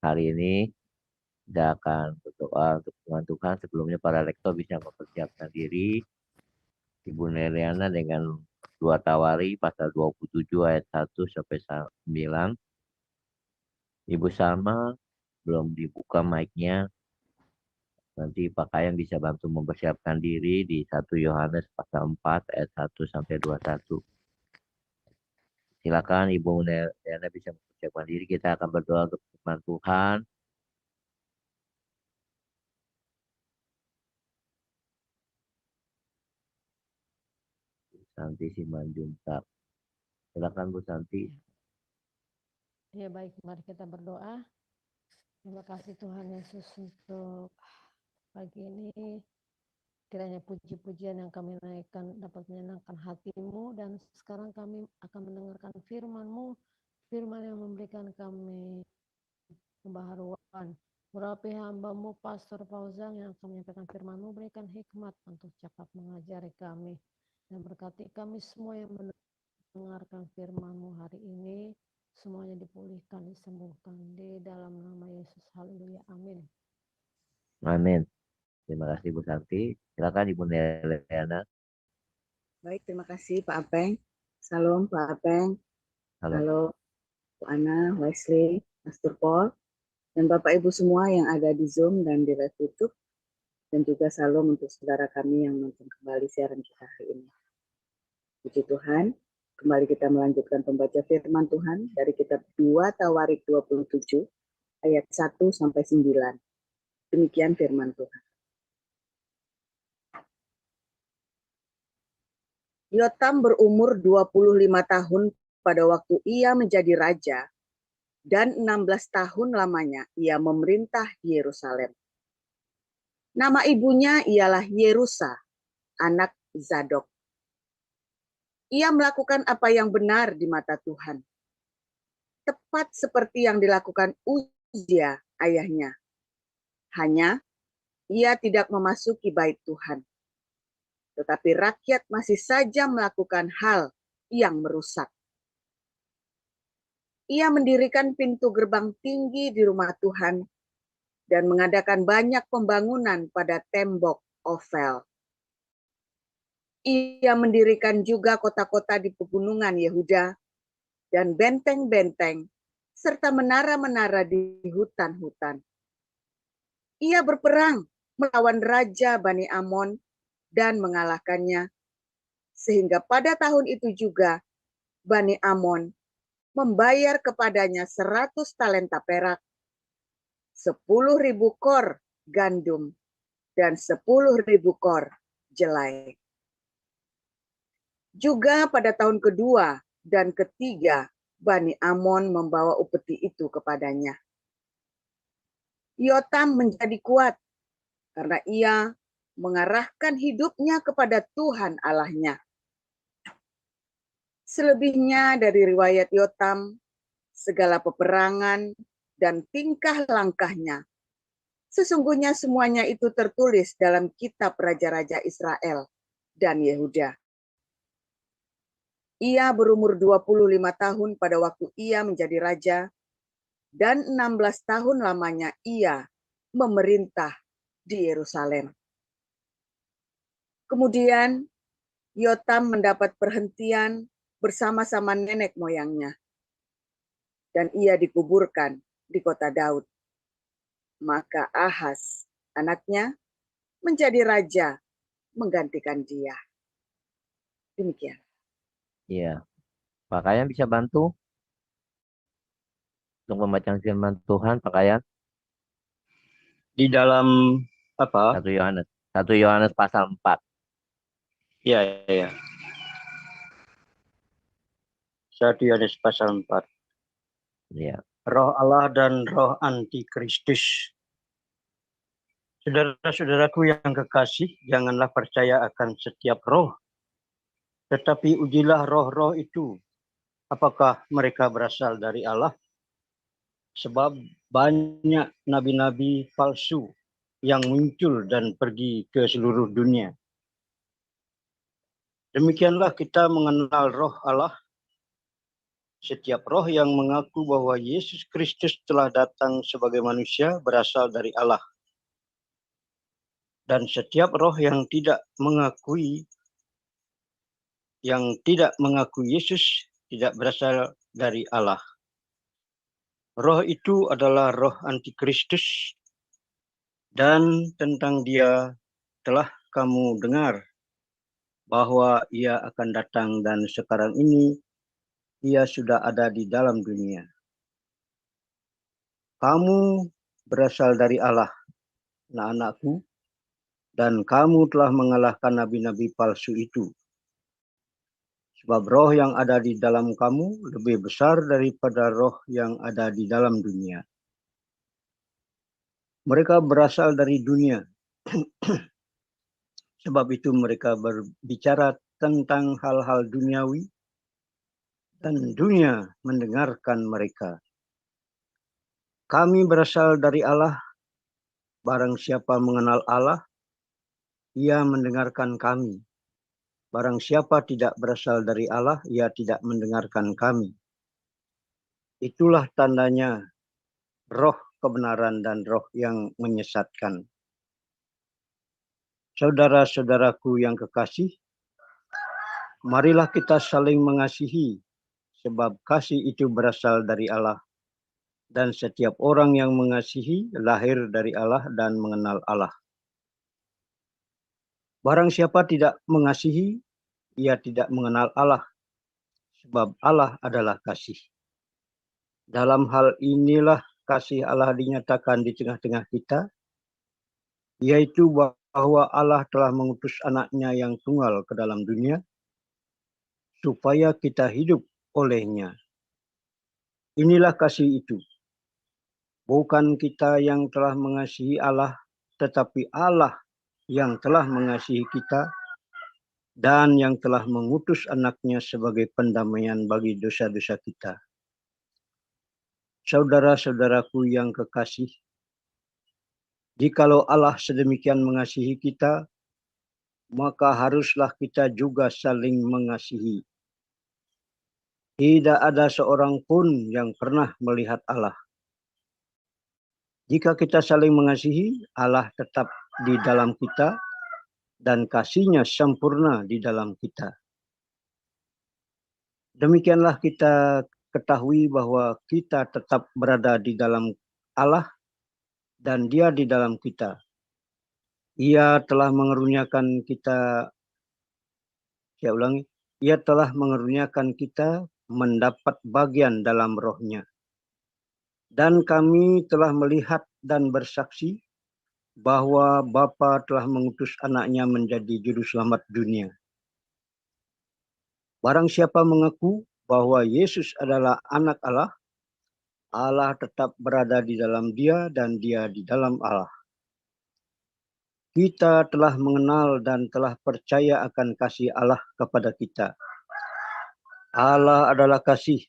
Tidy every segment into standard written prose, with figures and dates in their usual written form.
hari ini kita akan berdoa untuk firman Tuhan. Sebelumnya para rektor bisa mempersiapkan diri. Ibu Neliana dengan 2 Tawari pasal 27 ayat 1 sampai 9. Ibu Salma belum dibuka mic-nya. Nanti Pak Kayang bisa bantu mempersiapkan diri di 1 Yohanes pasal 4 ayat 1 sampai 21. Silakan Ibu Neliana bisa mempersiapkan diri. Kita akan berdoa untuk firman Tuhan. Santi Simanjuntak. Silakan Bu Santi. Ya baik, mari kita berdoa. Terima kasih Tuhan Yesus untuk pagi ini. Kiranya puji-pujian yang kami naikkan dapat menyenangkan hati-Mu, dan sekarang kami akan mendengarkan firman-Mu, firman yang memberikan kami pembaharuan. Urapi hamba-Mu Pastor Fauzan yang akan menyampaikan firman-Mu, berikan hikmat untuk cakap mengajari kami, dan berkati kami semua yang mendengarkan firman-Mu hari ini. Semuanya dipulihkan, disembuhkan di dalam nama Yesus. Haleluya. Amin. Amin. Terima kasih Bu Santi. Silakan Ibu Neliana. Baik, terima kasih Pak Apeng. Salam Pak Apeng. Halo Bu Ana, Wesley, Pastor Paul, dan Bapak Ibu semua yang ada di Zoom dan di live YouTube. Dan juga salam untuk saudara kami yang nonton kembali siaran kita hari ini. Puji Tuhan, kembali kita melanjutkan pembaca firman Tuhan dari kitab 2 Tawarik 27 ayat 1 sampai 9. Demikian firman Tuhan. Yotam berumur 25 tahun pada waktu ia menjadi raja, dan 16 tahun lamanya ia memerintah di Yerusalem. Nama ibunya ialah Yerusa, anak Zadok. Ia melakukan apa yang benar di mata Tuhan, tepat seperti yang dilakukan Uzia ayahnya. Hanya ia tidak memasuki bait Tuhan. Tetapi rakyat masih saja melakukan hal yang merusak. Ia mendirikan pintu gerbang tinggi di rumah Tuhan dan mengadakan banyak pembangunan pada tembok Ofel. Ia mendirikan juga kota-kota di pegunungan Yehuda dan benteng-benteng serta menara-menara di hutan-hutan. Ia berperang melawan Raja Bani Amon dan mengalahkannya, sehingga pada tahun itu juga Bani Amon membayar kepadanya 100 talenta perak, 10.000 kor gandum, dan 10.000 kor jelai. Juga pada tahun kedua dan ketiga, Bani Amon membawa upeti itu kepadanya. Yotam menjadi kuat karena ia mengarahkan hidupnya kepada Tuhan Allahnya. Selebihnya dari riwayat Yotam, segala peperangan dan tingkah langkahnya, sesungguhnya semuanya itu tertulis dalam kitab Raja-Raja Israel dan Yehuda. Ia berumur 25 tahun pada waktu ia menjadi raja, dan 16 tahun lamanya ia memerintah di Yerusalem. Kemudian Yotam mendapat perhentian bersama-sama nenek moyangnya, dan ia dikuburkan di kota Daud. Maka Ahaz, anaknya, menjadi raja menggantikan dia. Demikian. Iya. Pak Kayang bisa bantu untuk membacaan firman Tuhan, Pak Kayang? Di dalam apa? 1 Yohanes. 1 Yohanes pasal 4. Ya. 1 Yohanes pasal 4. Iya. Roh Allah dan roh antikristus. Saudara-saudaraku yang kekasih, janganlah percaya akan setiap roh, tetapi ujilah roh-roh itu, apakah mereka berasal dari Allah. Sebab banyak nabi-nabi palsu yang muncul dan pergi ke seluruh dunia. Demikianlah kita mengenal roh Allah. Setiap roh yang mengaku bahwa Yesus Kristus telah datang sebagai manusia berasal dari Allah. Dan setiap roh yang tidak mengakui Yesus tidak berasal dari Allah. Roh itu adalah roh antikristus, dan tentang dia telah kamu dengar bahwa ia akan datang, dan sekarang ini ia sudah ada di dalam dunia. Kamu berasal dari Allah, anak-anakku, dan kamu telah mengalahkan nabi-nabi palsu itu. Sebab roh yang ada di dalam kamu lebih besar daripada roh yang ada di dalam dunia. Mereka berasal dari dunia. Sebab itu mereka berbicara tentang hal-hal duniawi, dan dunia mendengarkan mereka. Kami berasal dari Allah. Barang siapa mengenal Allah, ia mendengarkan kami. Barang siapa tidak berasal dari Allah, ia tidak mendengarkan kami. Itulah tandanya roh kebenaran dan roh yang menyesatkan. Saudara-saudaraku yang kekasih, marilah kita saling mengasihi, sebab kasih itu berasal dari Allah. Dan setiap orang yang mengasihi lahir dari Allah dan mengenal Allah. Barang siapa tidak mengasihi, ia tidak mengenal Allah, sebab Allah adalah kasih. Dalam hal inilah kasih Allah dinyatakan di tengah-tengah kita, yaitu bahwa Allah telah mengutus anaknya yang tunggal ke dalam dunia, supaya kita hidup olehnya. Inilah kasih itu. Bukan kita yang telah mengasihi Allah, tetapi Allah yang telah mengasihi kita dan yang telah mengutus anaknya sebagai pendamaian bagi dosa-dosa kita. Saudara-saudaraku yang kekasih, jikalau Allah sedemikian mengasihi kita, maka haruslah kita juga saling mengasihi. Tidak ada seorang pun yang pernah melihat Allah. Jika kita saling mengasihi, Allah tetap di dalam kita dan kasih-Nya sempurna di dalam kita. Demikianlah kita ketahui bahwa kita tetap berada di dalam Allah dan Dia di dalam kita. Ia telah mengeruniakan kita, Ia telah mengeruniakan kita mendapat bagian dalam roh-Nya. Dan kami telah melihat dan bersaksi bahwa Bapa telah mengutus anaknya menjadi juru selamat dunia. Barang siapa mengaku bahwa Yesus adalah anak Allah, Allah tetap berada di dalam dia dan dia di dalam Allah. Kita telah mengenal dan telah percaya akan kasih Allah kepada kita. Allah adalah kasih,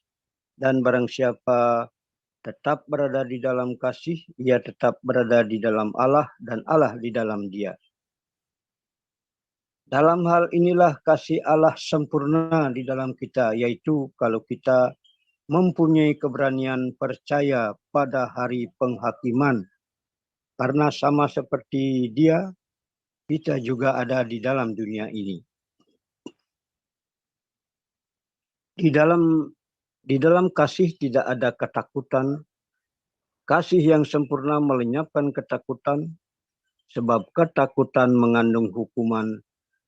dan barang siapa tetap berada di dalam kasih, ia tetap berada di dalam Allah dan Allah di dalam dia. Dalam hal inilah kasih Allah sempurna di dalam kita, yaitu kalau kita mempunyai keberanian percaya pada hari penghakiman. Karena sama seperti Dia, kita juga ada di dalam dunia ini. Di dalam kasih tidak ada ketakutan. Kasih yang sempurna melenyapkan ketakutan, sebab ketakutan mengandung hukuman,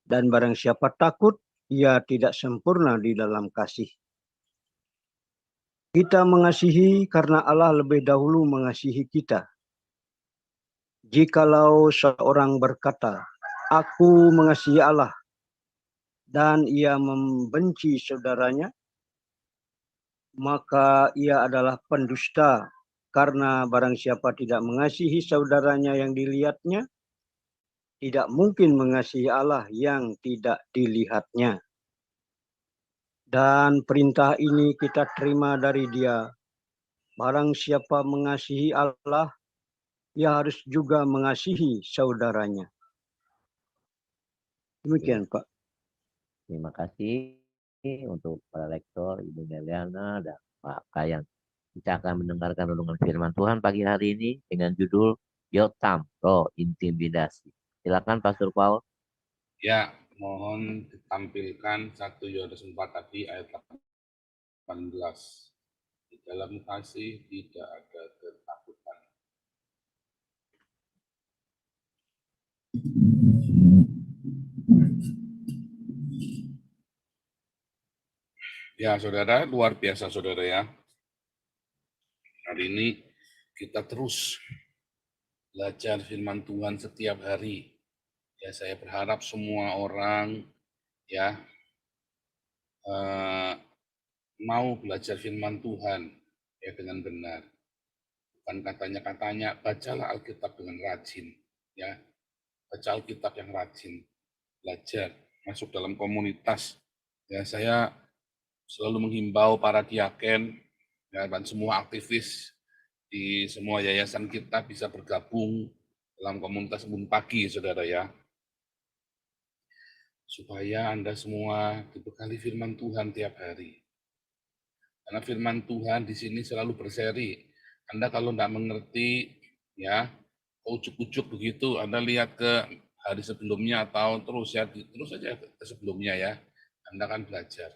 dan barang siapa takut, ia tidak sempurna di dalam kasih. Kita mengasihi karena Allah lebih dahulu mengasihi kita. Jikalau seorang berkata, "Aku mengasihi Allah," dan ia membenci saudaranya, maka ia adalah pendusta, karena barang siapa tidak mengasihi saudaranya yang dilihatnya, tidak mungkin mengasihi Allah yang tidak dilihatnya. Dan perintah ini kita terima dari Dia. Barang siapa mengasihi Allah, ia harus juga mengasihi saudaranya. Demikian, Pak. Terima kasih. untuk para lektor, Ibu Neliana dan Pak Kayan. Kita akan mendengarkan renungan firman Tuhan pagi hari ini dengan judul Yotam, Roh Intimidasi. Silakan Pastor Paul. Ya, mohon ditampilkan 1 Yohanes 4 tadi ayat 18. Di dalam kasih tidak ada ketakutan. Ya, saudara, luar biasa saudara ya. Hari ini kita terus belajar firman Tuhan setiap hari. Ya, saya berharap semua orang ya mau belajar firman Tuhan ya dengan benar. Bukan katanya, bacalah Alkitab dengan rajin. Ya, baca Alkitab yang rajin. Belajar, masuk dalam komunitas. Ya, saya selalu menghimbau para diaken ya, dan semua aktivis di semua yayasan kita bisa bergabung dalam komunitas Embun Pagi, saudara ya. Supaya Anda semua dibekali firman Tuhan tiap hari. Karena firman Tuhan di sini selalu berseri. Anda kalau tidak mengerti, ya, ujuk-ujuk begitu, Anda lihat ke hari sebelumnya atau terus saja ke sebelumnya ya. Anda akan belajar.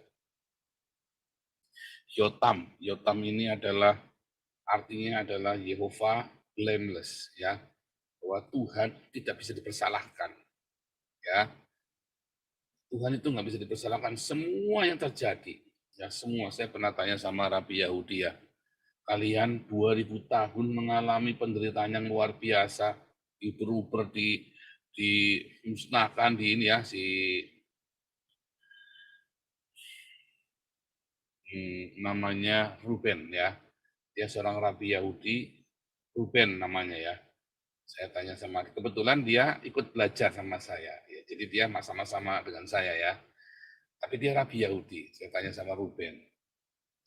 Yotam ini artinya adalah Yehova blameless ya. Bahwa Tuhan tidak bisa dipersalahkan. Ya. Tuhan itu nggak bisa dipersalahkan semua yang terjadi. Ya semua, saya pernah tanya sama Rabi Yahudi ya. Kalian 2000 tahun mengalami penderitaan yang luar biasa, diuber-uber, dimusnahkan di ini ya, namanya Ruben ya. Dia seorang Rabi Yahudi, Ruben namanya ya. Saya tanya sama, kebetulan dia ikut belajar sama saya. Ya, jadi dia sama-sama dengan saya ya. Tapi dia Rabi Yahudi. Saya tanya sama Ruben,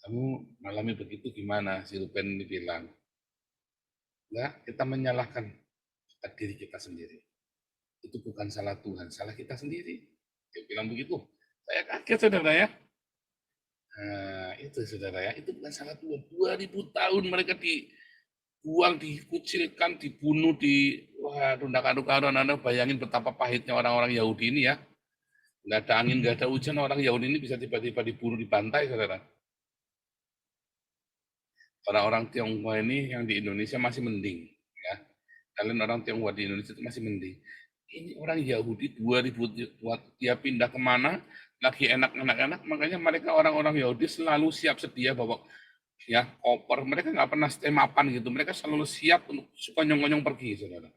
kamu mengalami begitu gimana? Si Ruben ini bilang, enggak, kita menyalahkan diri kita sendiri. Itu bukan salah Tuhan, salah kita sendiri. Dia bilang begitu. Saya kaget, saudara ya. Nah, itu saudara ya, itu bukan salah Tuhan. 2000 tahun mereka dibuang, dikucilkan, dibunuh, rundak-aduk-aduk. Anda bayangin betapa pahitnya orang-orang Yahudi ini ya. Nggak ada angin, nggak ada hujan, orang Yahudi ini bisa tiba-tiba dibunuh, dibantai, saudara. Orang-orang Tionghoa ini yang di Indonesia masih mending. Ya. Kalian orang Tionghoa di Indonesia itu masih mending. Ini orang Yahudi 2000, dia pindah kemana, lagi enak-enak, makanya mereka orang-orang Yahudi selalu siap sedia bawa ya koper. Mereka nggak pernah stay mapan gitu. Mereka selalu siap untuk sekonyong-konyong pergi, saudara.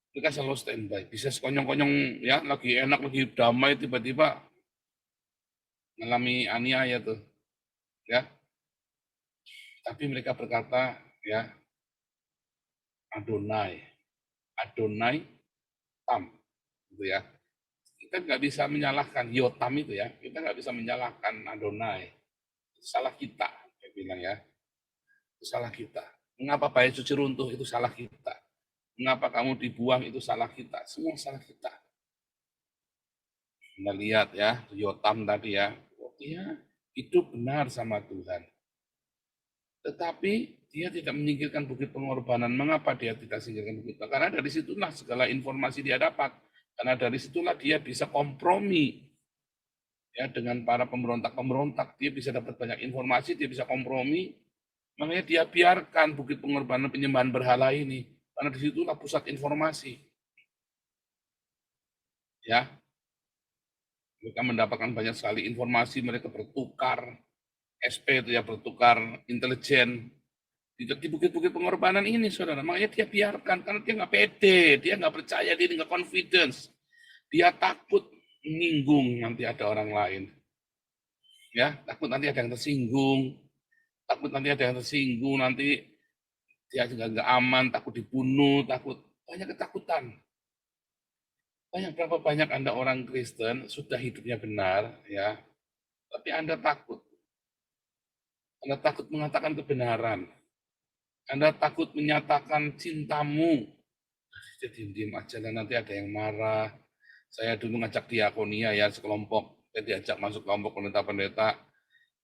Mereka selalu standby. Bisa sekonyong-konyong ya, lagi enak, lagi damai, tiba-tiba mengalami aniaya tuh. Ya. Tapi mereka berkata, ya, Adonai Tam, gitu ya. Kita nggak bisa menyalahkan Yotam itu ya. Kita nggak bisa menyalahkan Adonai. Itu salah kita, dia bilang ya. Itu salah kita. Mengapa bait suci runtuh? Itu salah kita. Mengapa kamu dibuang? Itu salah kita. Semua salah kita. Anda lihat ya, Yotam tadi ya. Dia hidup benar sama Tuhan. Tetapi dia tidak menyingkirkan bukit pengorbanan. Mengapa dia tidak singkirkan bukit? Karena dari situlah segala informasi dia dapat. Karena dari situlah dia bisa kompromi ya dengan para pemberontak-pemberontak. Dia bisa dapat banyak informasi, dia bisa kompromi. Makanya dia biarkan bukit pengorbanan penyembahan berhala ini. Karena di situlah pusat informasi. Ya. Mereka mendapatkan banyak sekali informasi, mereka bertukar SP itu ya, bertukar intelijen di bukit-bukit pengorbanan ini, saudara. Makanya dia biarkan, karena dia nggak pede, dia nggak percaya diri, nggak confidence. Dia takut menyinggung nanti ada orang lain. Ya, takut nanti ada yang tersinggung. Takut nanti ada yang tersinggung, nanti dia juga nggak aman, takut dibunuh, takut. Banyak ketakutan. Berapa banyak Anda orang Kristen, sudah hidupnya benar, ya, tapi Anda takut. Anda takut mengatakan kebenaran. Anda takut menyatakan cintamu. Jadi diam aja dan nanti ada yang marah. Saya dulu ngajak diakonia ya, sekelompok saya diajak masuk kelompok pendeta-pendeta,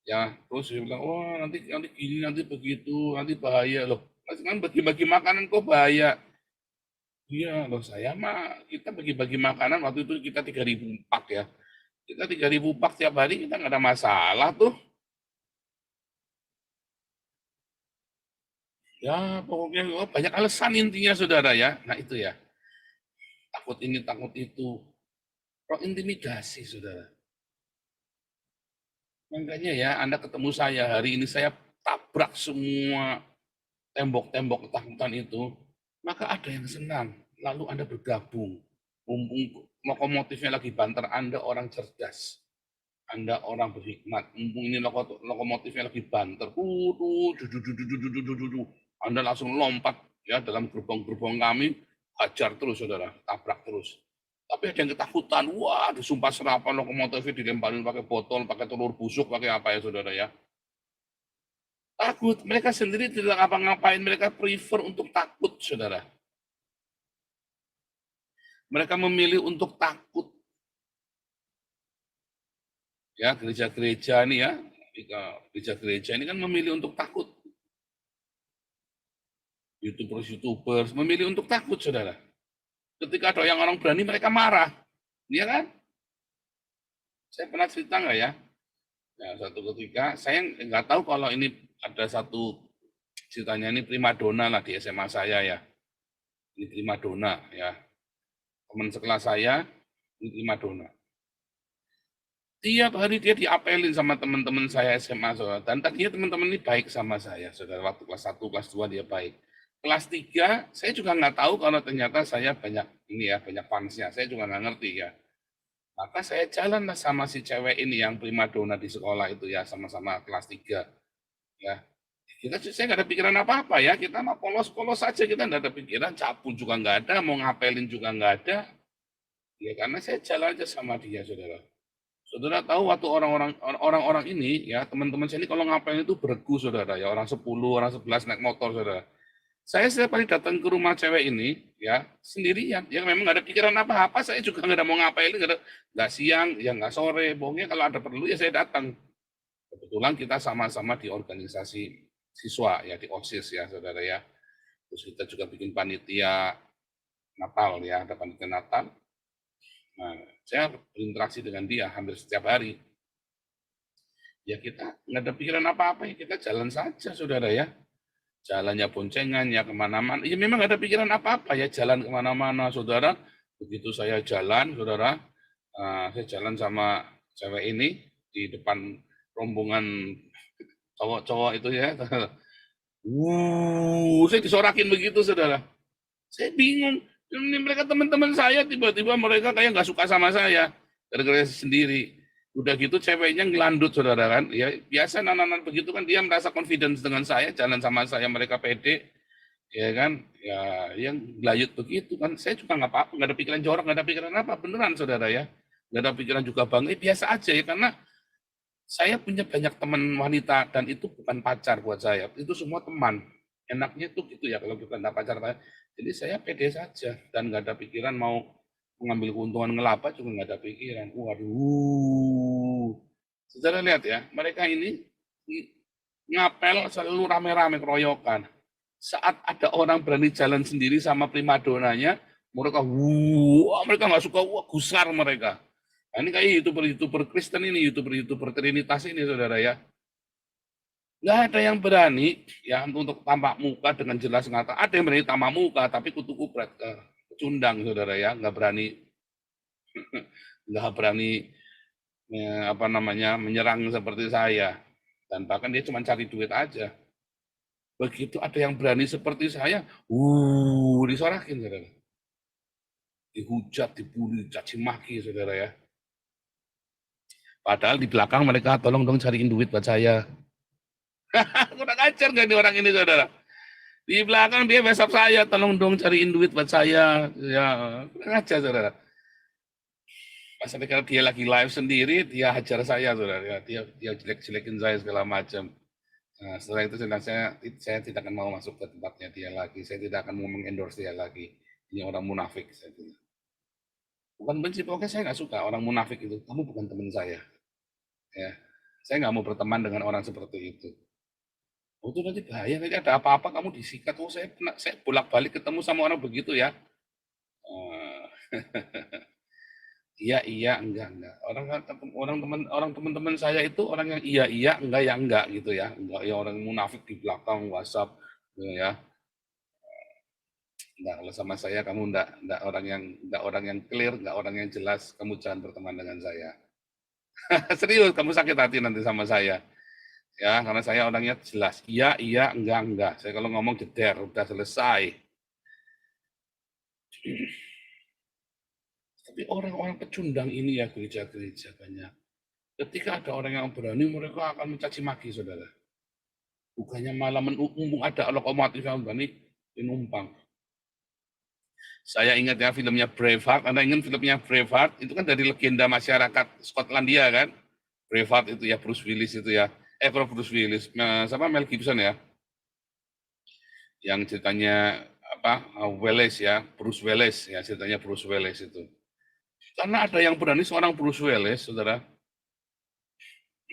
ya terus dia bilang, wah nanti gini, nanti begitu, nanti bahaya loh. Kan bagi-bagi makanan kok bahaya. Iya loh, saya mah kita bagi-bagi makanan waktu itu kita 3.000 pak ya. Kita 3.000 pak tiap hari kita nggak ada masalah tuh. Ya pokoknya banyak alasan intinya saudara ya. Nah itu ya, takut ini takut itu. Roh intimidasi saudara. Makanya ya Anda ketemu saya hari ini saya tabrak semua tembok-tembok ketakutan itu, maka ada yang senang. Lalu Anda bergabung. Mumpung lokomotifnya lagi banter, Anda orang cerdas. Anda orang berhikmat. Mumpung ini lokomotifnya lagi banter. Anda langsung lompat ya dalam gerbong-gerbong kami, hajar terus saudara, tabrak terus. Tapi ada yang ketakutan, wah disumpah serapah lokomotifnya dilemparin pakai botol, pakai telur busuk, pakai apa ya saudara ya. Takut, mereka sendiri tidak ngapa-ngapain, mereka prefer untuk takut saudara. Mereka memilih untuk takut. Ya gereja-gereja ini ya, gereja-gereja ini kan memilih untuk takut. YouTubers memilih untuk takut saudara. Ketika ada yang orang berani mereka marah, iya kan? Saya pernah cerita nggak ya? Ya, satu ketika saya nggak tahu kalau ini ada satu ceritanya ini primadona lah di SMA saya ya. Ini primadona ya. Teman sekelas saya ini primadona. Tiap hari dia diapelin sama teman-teman saya SMA saudara. Dan tadinya teman-teman ini baik sama saya saudara. Waktu kelas 1, kelas 2 dia baik. Kelas 3 saya juga nggak tahu kalau ternyata saya banyak ini ya, banyak fansnya. Saya juga nggak ngerti ya. Maka saya jalan lah sama si cewek ini yang primadona di sekolah itu ya, sama-sama kelas 3. Ya. Saya nggak ada pikiran apa-apa ya, kita mah polos-polos saja, kita nggak ada pikiran, capu juga nggak ada, mau ngapelin juga nggak ada. Ya karena saya jalan aja sama dia, saudara. Saudara tahu waktu orang-orang ini ya, teman-teman saya ini kalau ngapelin itu beregu, saudara ya, orang 10, orang 11 naik motor, saudara. Saya setiap kali datang ke rumah cewek ini, ya sendirian, yang memang nggak ada pikiran apa-apa, saya juga nggak ada mau ngapain, nggak siang, ya nggak sore, pokoknya kalau ada perlu ya saya datang. Kebetulan kita sama-sama di organisasi siswa ya di OSIS ya saudara ya. Terus kita juga bikin panitia Natal ya, ada panitia Natal. Nah, saya berinteraksi dengan dia hampir setiap hari. Ya kita nggak ada pikiran apa-apa ya kita jalan saja saudara ya. Jalannya boncengan ya kemana-mana. Ya memang nggak ada pikiran apa-apa ya jalan kemana-mana saudara. Begitu saya jalan saudara, saya jalan sama cewek ini di depan rombongan cowok-cowok itu ya. Saya disorakin begitu saudara. Saya bingung. Ini mereka teman-teman saya tiba-tiba mereka kayak nggak suka sama saya gara-gara sendiri. Udah gitu ceweknya ngelandut saudara kan. Ya biasa anak-anak begitu kan dia merasa confidence dengan saya, jalan sama saya mereka pede. Ya kan, ya yang gelayut begitu kan. Saya juga nggak apa-apa, nggak ada pikiran jorok, nggak ada pikiran apa, beneran saudara ya. Nggak ada pikiran juga bangga, biasa aja ya karena saya punya banyak teman wanita dan itu bukan pacar buat saya, itu semua teman. Enaknya tuh gitu ya kalau kita nggak pacar. Jadi saya pede saja dan nggak ada pikiran mau mengambil keuntungan ngelaba juga nggak ada pikiran. Waduh, saudara lihat ya, mereka ini ngapel selalu rame-rame keroyokan. Saat ada orang berani jalan sendiri sama primadonanya, mereka nggak suka, gusar mereka. Nah, ini kayak YouTuber Kristen ini, YouTuber Trinitas ini, saudara ya. Nggak ada yang berani ya untuk tampak muka dengan jelas ngata. Ada yang berani tampak muka, tapi kutu kupret kecundang, saudara ya. Nggak berani apa namanya menyerang seperti saya. Dan bahkan dia cuma cari duit aja. Begitu ada yang berani seperti saya, disorakin, saudara. Dihujat, dibully, caci maki, saudara ya. Padahal di belakang mereka tolong dong cariin duit buat saya. Kurang ajar nggak nih orang ini, saudara? Di belakang dia besok saya, tolong dong cariin duit buat saya. Ya, kurang ajar, saudara. Pas ketika dia lagi live sendiri, dia hajar saya, saudara. Ya, dia jelek-jelekin saya segala macam. Nah, setelah itu saya tidak akan mau masuk ke tempatnya dia lagi. Saya tidak akan mau mengendorse dia lagi. Ini orang munafik. Bukan benci, pokoknya saya nggak suka orang munafik itu. Kamu bukan teman saya. Ya, saya nggak mau berteman dengan orang seperti itu. Oh, itu nanti bahaya, nanti ada apa-apa kamu disikat. Oh, saya bolak-balik ketemu sama orang begitu ya. Iya, iya, enggak. Orang teman-teman saya itu orang yang iya, enggak ya enggak gitu ya. Enggak ya orang munafik di belakang WhatsApp gitu ya. Enggak, kalau sama saya kamu enggak orang yang clear, enggak orang yang jelas, kamu jangan berteman dengan saya. Serius, kamu sakit hati nanti sama saya. Ya, karena saya orangnya jelas. Iya, enggak. Saya kalau ngomong jeder, udah selesai. Tapi orang-orang pecundang ini ya gereja-gereja banyak. Ketika ada orang yang berani, mereka akan mencaci maki, saudara. Bukannya malah mumpung ada lokomotif yang berani numpang. Saya ingat ya filmnya Braveheart. Anda ingat filmnya Braveheart? Itu kan dari legenda masyarakat Skotlandia kan? Braveheart itu ya, Bruce Willis itu ya. Bruce Willis, sama Mel Gibson ya. Yang ceritanya Wallace ya, Bruce Wallace ya, ceritanya Bruce Wallace itu. Karena ada yang berani seorang Bruce Wallace, saudara.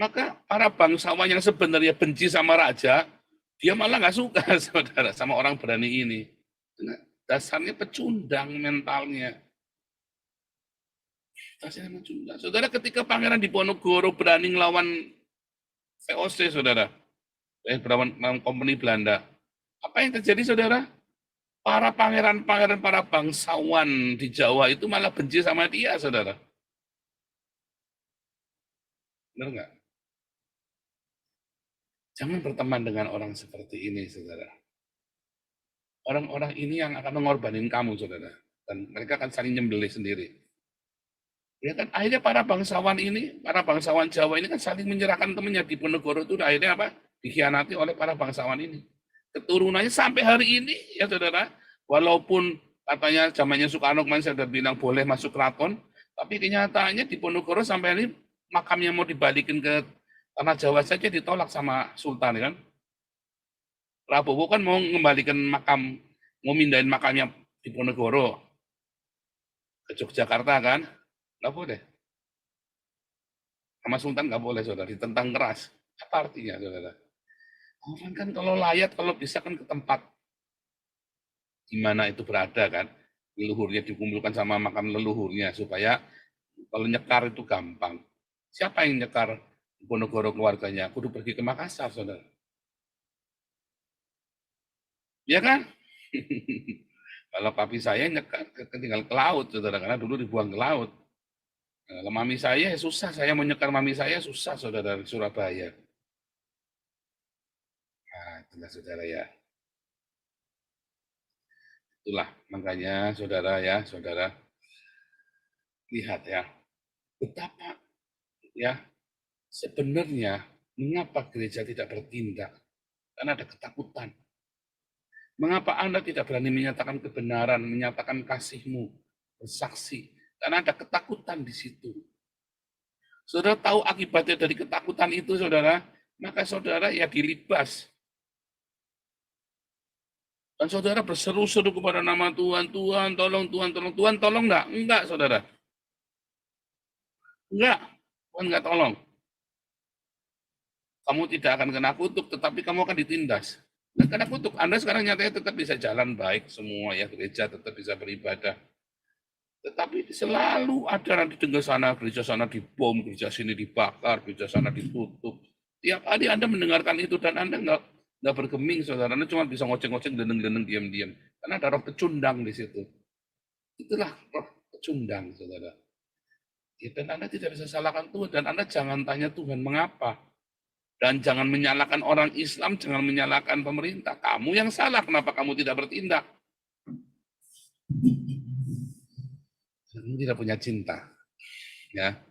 Maka para bangsawan yang sebenarnya benci sama raja, dia malah nggak suka, saudara, sama orang berani ini. Dasarnya pecundang mentalnya. Dasarnya pecundang. Saudara, ketika Pangeran Diponegoro berani ngelawan VOC, saudara, berlawan Kompeni Belanda, apa yang terjadi, saudara? Para pangeran-pangeran, para bangsawan di Jawa itu malah benci sama dia, saudara. Benar nggak? Jangan berteman dengan orang seperti ini, saudara. Orang-orang ini yang akan mengorbanin kamu, saudara. Dan mereka akan saling nyembelih sendiri. Ya kan, akhirnya para bangsawan Jawa ini kan saling menyerahkan temannya. Diponegoro itu akhirnya apa? Dikhianati oleh para bangsawan ini. Keturunannya sampai hari ini, ya saudara, walaupun katanya zamannya Soekarno kemarin saya sudah bilang boleh masuk keraton, tapi kenyataannya Diponegoro sampai ini makamnya mau dibalikin ke tanah Jawa saja ditolak sama Sultan kan. Prabowo kan mau mengembalikan mau mindahin makamnya Diponegoro ke Yogyakarta kan, nggak boleh. Sama Sultan nggak boleh, saudara, ditentang keras. Apa artinya, saudara? Orang kan kalau layat, kalau bisa kan ke tempat di mana itu berada kan, leluhurnya dikumpulkan sama makam leluhurnya supaya kalau nyekar itu gampang. Siapa yang nyekar Diponegoro keluarganya? Kudu pergi ke Makassar, saudara. Ya kan? Kalau papi saya nyekar tinggal ke laut, saudara, karena dulu dibuang ke laut. Kalau mami saya susah, saya mau nyekar mami saya susah, saudara, dari Surabaya. Nah, itulah, saudara ya. Itulah makanya saudara lihat ya betapa ya sebenarnya mengapa gereja tidak bertindak, karena ada ketakutan. Mengapa Anda tidak berani menyatakan kebenaran, menyatakan kasihmu, bersaksi, karena ada ketakutan di situ. Saudara tahu akibatnya dari ketakutan itu, saudara, maka saudara ya dilibas. Dan saudara berseru-seru kepada nama Tuhan, Tuhan tolong, Tuhan tolong enggak? Enggak, saudara. Enggak, Tuhan enggak tolong. Kamu tidak akan kena kutuk, tetapi kamu akan ditindas. Dan kena kutuk, Anda sekarang nyatanya tetap bisa jalan baik semua ya, gereja tetap bisa beribadah. Tetapi selalu ada nanti gereja sana dibom, gereja sini dibakar, gereja sana ditutup. Tiap hari Anda mendengarkan itu dan Anda nggak bergeming, saudara. Anda cuma bisa ngoceng-ngoceng, deneng-deneng, diam-diam. Karena ada roh pecundang di situ. Itulah roh pecundang, saudara. Ya, dan Anda tidak bisa salahkan Tuhan. Dan Anda jangan tanya Tuhan mengapa. Dan jangan menyalahkan orang Islam, jangan menyalahkan pemerintah. Kamu yang salah, kenapa kamu tidak bertindak? Kamu tidak punya cinta. Ya.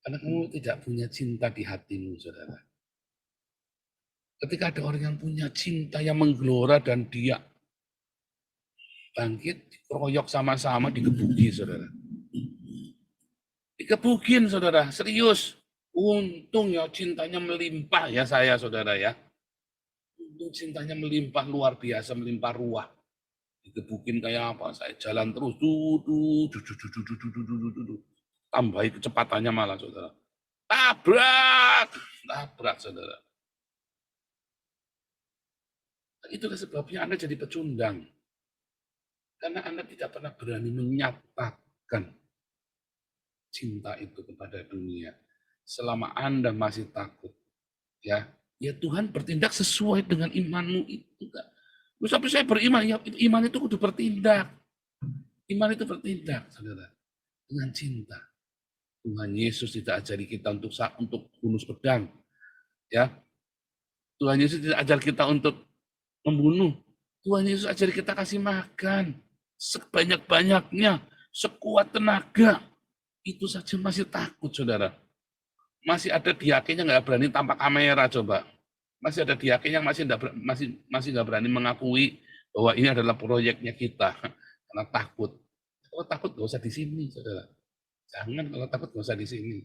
Karena kamu tidak punya cinta di hatimu, saudara. Ketika ada orang yang punya cinta yang menggelora dan dia bangkit, dikeroyok sama-sama, digebuki, saudara. Dikebukin, saudara, serius. Untung ya cintanya melimpah ya saya, saudara ya. Untung cintanya melimpah luar biasa, melimpah ruah. Digebukin kayak apa, saya jalan terus, tambahi kecepatannya malah, saudara. Tabrak, saudara. Itulah sebabnya Anda jadi pecundang. Karena Anda tidak pernah berani menyatakan cinta itu kepada dunia. Selama Anda masih takut, ya Tuhan bertindak sesuai dengan imanmu itu. Sampai saya beriman, ya iman itu kudu bertindak. Iman itu bertindak, saudara, dengan cinta. Tuhan Yesus tidak ajari kita untuk bunuh pedang, ya. Tuhan Yesus tidak ajar kita untuk membunuh. Tuhan Yesus ajar kita kasih makan sebanyak-banyaknya, sekuat tenaga. Itu saja masih takut, saudara. Masih ada diaken yang nggak berani tampak kamera, coba. Masih ada diaken yang masih nggak berani mengakui bahwa ini adalah proyeknya kita karena takut. Kalau takut nggak usah di sini, saudara. Jangan kalau takut nggak usah di sini.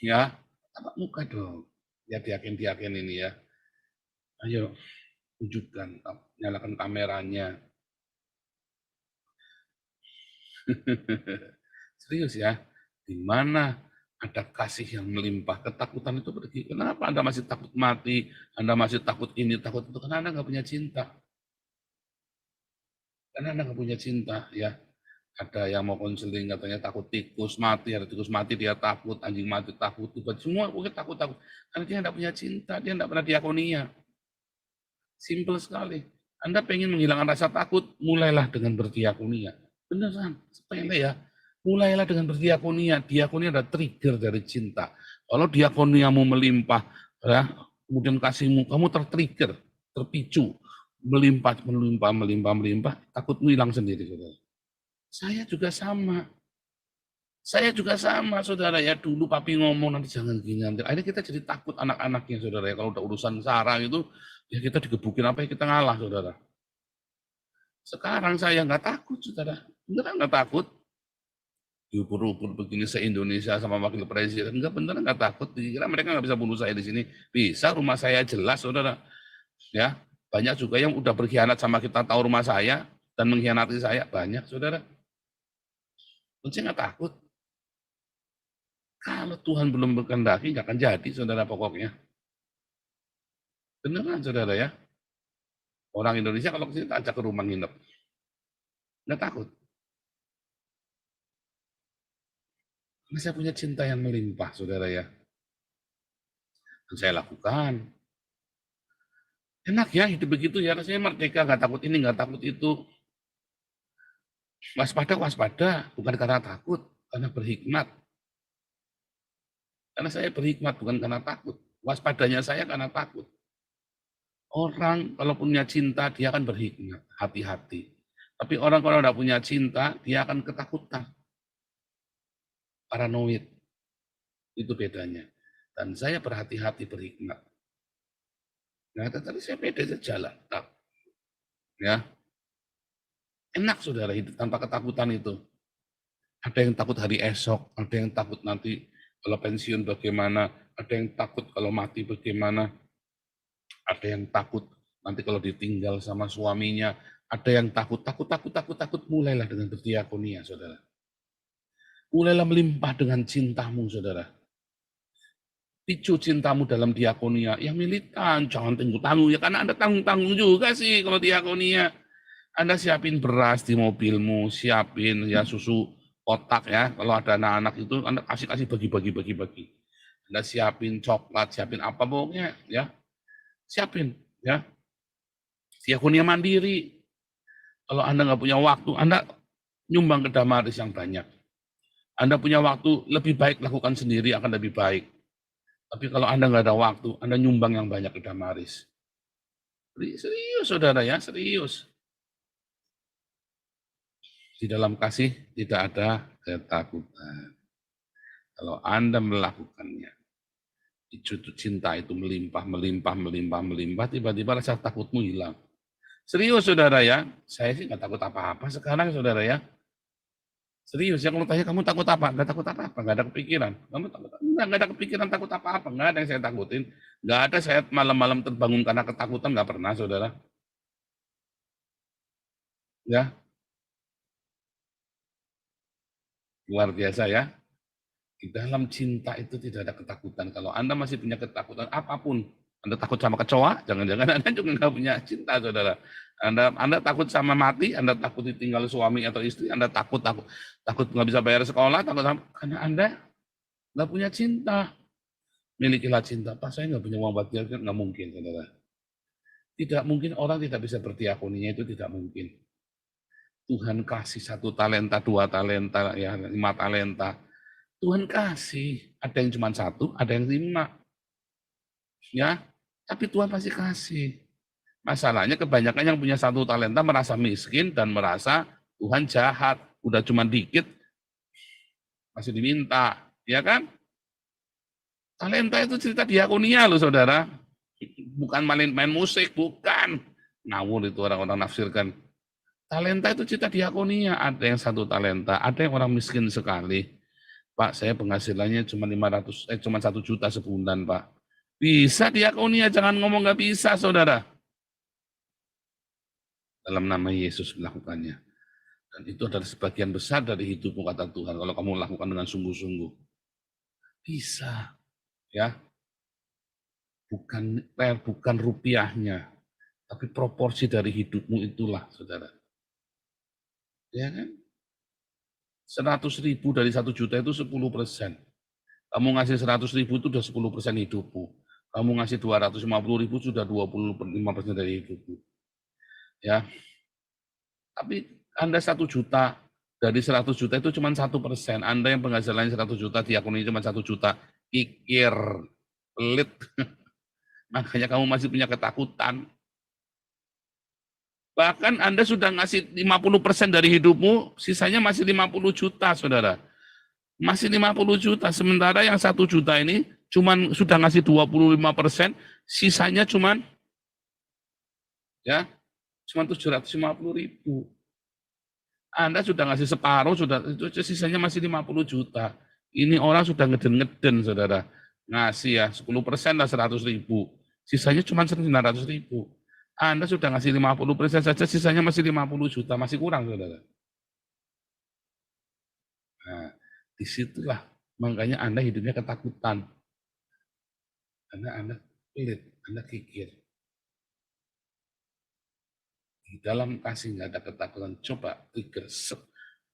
Ya, tampak muka dong. Ya diaken ini ya. Ayo, tunjukkan, nyalakan kameranya. Serius ya, di mana ada kasih yang melimpah, ketakutan itu pergi. Kenapa Anda masih takut mati? Anda masih takut ini, takut itu? Karena Anda nggak punya cinta. Karena Anda nggak punya cinta, ya. Ada yang mau konseling katanya takut tikus mati, ada tikus mati dia takut, anjing mati takut, semua pokoknya takut. Karena dia tidak punya cinta, dia tidak pernah diakonia. Simple sekali. Anda pengen menghilangkan rasa takut, mulailah dengan berdiakonia. Beneran, sepele ya. Mulailah dengan berdiakonia. Diakonia ada trigger dari cinta. Kalau diakoniamu melimpah, ya, kemudian kasihmu, kamu tertrigger, terpicu, melimpah, takutmu hilang sendiri, saudara. Saya juga sama, saudara ya. Dulu papi ngomong nanti jangan gini, nanti. Akhirnya kita jadi takut anak-anaknya, saudara ya. Kalau udah urusan sarang itu, ya kita digebukin apa ya kita ngalah, saudara. Sekarang saya nggak takut, saudara. Beneran nggak takut. Diukur-ukur begini se-Indonesia sama wakil presiden, beneran nggak takut. Dikira mereka nggak bisa bunuh saya di sini. Bisa, rumah saya jelas, saudara. Ya, banyak juga yang udah berkhianat sama kita tahu rumah saya dan mengkhianati saya, banyak, saudara. Saya nggak takut. Kalau Tuhan belum berkehendaki, nggak akan jadi, saudara, pokoknya. Beneran, saudara ya. Orang Indonesia kalau kesini ajak ke rumah nginep. Nggak takut. Karena saya punya cinta yang melimpah, saudara ya. Dan saya lakukan. Enak ya hidup begitu ya, rasanya merdeka, nggak takut ini, nggak takut itu. Waspada, bukan karena takut, karena berhikmat. Karena saya berhikmat, bukan karena takut. Waspadanya saya karena takut. Orang kalau punya cinta, dia akan berhikmat, hati-hati. Tapi orang kalau tidak punya cinta, dia akan ketakutan. Paranoid. Itu bedanya. Dan saya berhati-hati berhikmat. Nah, tadi saya pede jalan. Ya. Enak, saudara, hidup tanpa ketakutan itu. Ada yang takut hari esok, ada yang takut nanti kalau pensiun bagaimana, ada yang takut kalau mati bagaimana, ada yang takut nanti kalau ditinggal sama suaminya, ada yang takut, mulailah dengan berdiakonia, saudara. Mulailah melimpah dengan cintamu, saudara. Picu cintamu dalam diakonia, yang militan, jangan tanggung-tanggung, ya karena Anda tanggung-tanggung juga sih kalau diakonia. Anda siapin beras di mobilmu, siapin ya susu kotak ya. Kalau ada anak-anak itu Anda kasih bagi. Anda siapin coklat, siapin apa pokoknya ya. Siapin ya. Diakonia mandiri. Kalau Anda nggak punya waktu, Anda nyumbang ke Damaris yang banyak. Anda punya waktu, lebih baik lakukan sendiri akan lebih baik. Tapi kalau Anda nggak ada waktu, Anda nyumbang yang banyak ke Damaris. Serius, saudara ya, serius. Di dalam kasih tidak ada ketakutan. Kalau Anda melakukannya, cinta itu melimpah, tiba-tiba rasa takutmu hilang. Serius, saudara ya, saya sih nggak takut apa-apa sekarang, saudara ya. Serius ya, kalau tanya kamu takut apa? Nggak takut apa-apa, nggak ada kepikiran. Kamu takut? Nggak ada kepikiran takut apa-apa, nggak ada yang saya takutin. Nggak ada saya malam-malam terbangun karena ketakutan, nggak pernah, saudara. Ya, luar biasa ya. Di dalam cinta itu tidak ada ketakutan. Kalau Anda masih punya ketakutan apapun, Anda takut sama kecoa, jangan-jangan Anda juga nggak punya cinta, saudara. Anda takut sama mati, Anda takut ditinggal suami atau istri, Anda takut nggak bisa bayar sekolah, karena Anda nggak punya cinta. Milikilah cinta. Pak, saya nggak punya uang buat dia, nggak mungkin, saudara. Tidak mungkin orang tidak bisa berdiakoninya, itu tidak mungkin. Tuhan kasih 1 talenta, 2 talenta, ya 5 talenta. Tuhan kasih, ada yang cuma 1, ada yang 5. Ya, tapi Tuhan pasti kasih. Masalahnya kebanyakan yang punya 1 talenta merasa miskin dan merasa Tuhan jahat. Udah cuma dikit, masih diminta. Ya kan? Talenta itu cerita diakonia loh, saudara. Bukan main musik, bukan. Ngawur itu orang-orang nafsirkan. Talenta itu cerita diakonia. Ada yang 1 talenta, ada yang orang miskin sekali. Pak, saya penghasilannya cuma 1 juta sebulan, Pak. Bisa diakonia, jangan ngomong nggak bisa, saudara. Dalam nama Yesus melakukannya. Dan itu adalah sebagian besar dari hidupmu, kata Tuhan. Kalau kamu lakukan dengan sungguh-sungguh. Bisa. Ya. Bukan rupiahnya. Tapi proporsi dari hidupmu itulah, saudara. Ya kan? 100.000 dari 1 juta itu 10%. Kamu ngasih 100.000 itu sudah 10% hidupmu. Kamu ngasih 250.000 sudah 25% dari hidupmu. Ya. Tapi Anda 1 juta, dari 100 juta itu cuma 1%. Anda yang penghasilannya 100 juta, diakoni cuma 1 juta. Kikir, pelit. Makanya kamu masih punya ketakutan. Bahkan Anda sudah ngasih 50% dari hidupmu, sisanya masih 50 juta, saudara. Masih 50 juta, sementara yang 1 juta ini cuman sudah ngasih 25%, sisanya cuman 750.000. Anda sudah ngasih separuh, itu sisanya masih 50 juta. Ini orang sudah ngeden-ngeden, saudara. Ngasih ya 10% lah 100.000. Sisanya cuma 900.000. Anda sudah ngasih 50% saja, sisanya masih 50 juta, masih kurang, saudara. Nah, disitulah makanya Anda hidupnya ketakutan. Karena Anda pelit, Anda kikir. Di dalam kasih nggak ada ketakutan. Coba trigger.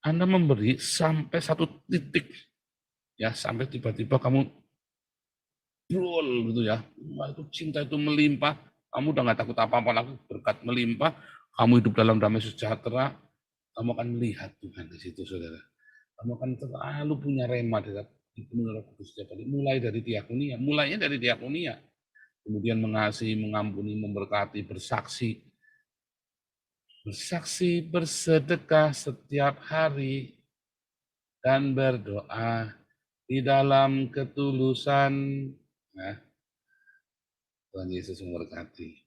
Anda memberi sampai 1 titik. Ya, sampai tiba-tiba kamu brol gitu ya. Wah, itu cinta itu melimpah. Kamu udah nggak takut apa-apa lagi, berkat melimpah. Kamu hidup dalam damai sejahtera. Kamu akan melihat Tuhan di situ, saudara. Kamu akan selalu punya rema dipenuhi Roh Kudus setiap hari. Mulai dari diakonia, mulainya dari diakonia. Kemudian mengasihi, mengampuni, memberkati, bersaksi. Bersaksi, bersedekah setiap hari, dan berdoa di dalam ketulusan. Nah, Tuhan Yesus memberkati.